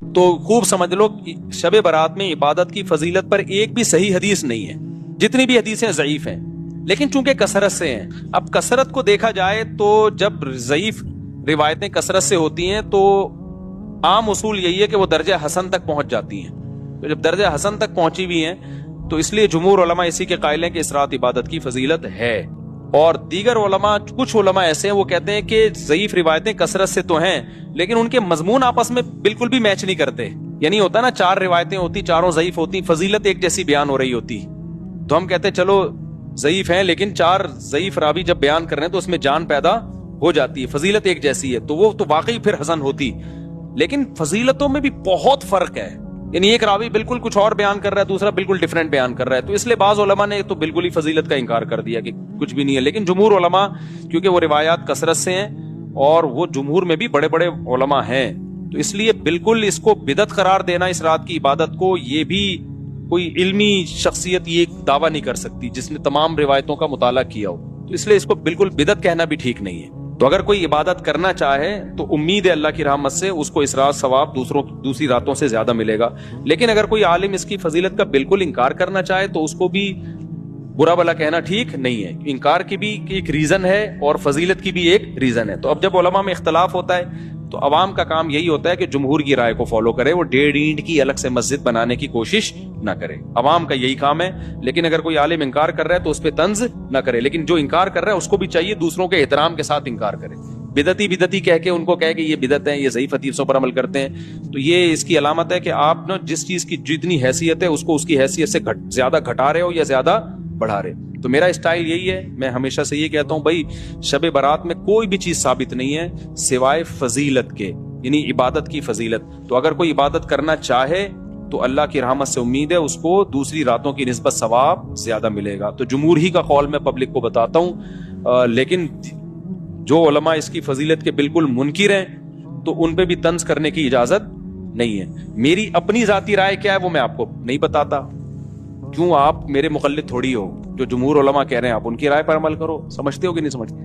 تو خوب سمجھ لو شب برات میں عبادت کی فضیلت پر ایک بھی صحیح حدیث نہیں ہے، جتنی بھی حدیثیں ضعیف ہیں، لیکن چونکہ کثرت سے ہیں. اب کثرت کو دیکھا جائے تو جب ضعیف روایتیں کثرت سے ہوتی ہیں تو عام اصول یہی ہے کہ وہ درجہ حسن تک پہنچ جاتی ہیں. تو جب درجہ حسن تک پہنچی ہوئی ہیں تو اس لیے جمہور علماء اسی کے قائل ہیں کہ اس رات عبادت کی فضیلت ہے. اور دیگر علماء، کچھ علماء ایسے ہیں وہ کہتے ہیں کہ ضعیف روایتیں کثرت سے تو ہیں لیکن ان کے مضمون آپس میں بالکل بھی میچ نہیں کرتے. یعنی ہوتا نا 4 روایتیں ہوتی، چاروں ضعیف ہوتی، فضیلت ایک جیسی بیان ہو رہی ہوتی، تو ہم کہتے ہیں چلو ضعیف ہیں لیکن 4 ضعیف راوی جب بیان کر رہے ہیں تو اس میں جان پیدا ہو جاتی ہے، فضیلت ایک جیسی ہے، تو وہ تو واقعی پھر حسن ہوتی. لیکن فضیلتوں میں بھی بہت فرق ہے، یعنی ایک راوی بالکل کچھ اور بیان کر رہا ہے، دوسرا بالکل ڈیفرنٹ بیان کر رہا ہے. تو اس لیے بعض علماء نے تو بالکل ہی فضیلت کا انکار کر دیا کہ کچھ بھی نہیں ہے. لیکن جمہور علماء کیونکہ وہ روایات کثرت سے ہیں اور وہ جمہور میں بھی بڑے بڑے علماء ہیں، تو اس لیے بالکل اس کو بدعت قرار دینا اس رات کی عبادت کو، یہ بھی کوئی علمی شخصیت یہ دعویٰ نہیں کر سکتی جس نے تمام روایتوں کا مطالعہ کیا ہو. تو اس لیے اس کو بالکل بدعت کہنا بھی ٹھیک نہیں ہے. تو اگر کوئی عبادت کرنا چاہے تو امید ہے اللہ کی رحمت سے اس کو اس رات ثواب دوسری راتوں سے زیادہ ملے گا. لیکن اگر کوئی عالم اس کی فضیلت کا بالکل انکار کرنا چاہے تو اس کو بھی برا بھلا کہنا ٹھیک نہیں ہے. انکار کی بھی ایک ریزن ہے اور فضیلت کی بھی ایک ریزن ہے. تو اب جب علماء میں اختلاف ہوتا ہے تو عوام کا کام یہی ہوتا ہے کہ جمہور کی رائے کو فالو کرے، وہ 1.5 اینٹ کی الگ سے مسجد بنانے کی کوشش نہ کرے. عوام کا یہی کام ہے. لیکن اگر کوئی عالم انکار کر رہا ہے تو اس پہ طنز نہ کرے، لیکن جو انکار کر رہا ہے اس کو بھی چاہیے دوسروں کے احترام کے ساتھ انکار کرے. بدعتی کہہ کے ان کو کہے کہ یہ بدعت ہے، یہ ضعیف حدیثوں پر عمل کرتے ہیں، تو یہ اس کی علامت ہے کہ آپ نا جس چیز کی جتنی حیثیت ہے اس کو اس کی حیثیت سے زیادہ گھٹا رہے ہو یا زیادہ بڑھا رہے. تو میرا اسٹائل یہی ہے، میں ہمیشہ سے یہ کہتا ہوں بھائی شب برات میں کوئی بھی چیز ثابت نہیں ہے سوائے فضیلت کے، یعنی عبادت کی فضیلت. تو اگر کوئی عبادت کرنا چاہے تو اللہ کی رحمت سے امید ہے اس کو دوسری راتوں کی نسبت ثواب زیادہ ملے گا. تو جمہور ہی کا قول میں پبلک کو بتاتا ہوں، لیکن جو علماء اس کی فضیلت کے بالکل منکر ہیں تو ان پہ بھی طنز کرنے کی اجازت نہیں ہے. میری اپنی ذاتی رائے کیا ہے وہ میں آپ کو نہیں بتاتا، کیوں آپ میرے مقلد تھوڑی ہو. جو جمہور علماء کہہ رہے ہیں آپ ان کی رائے پر عمل کرو. سمجھتے ہو کہ نہیں سمجھتے؟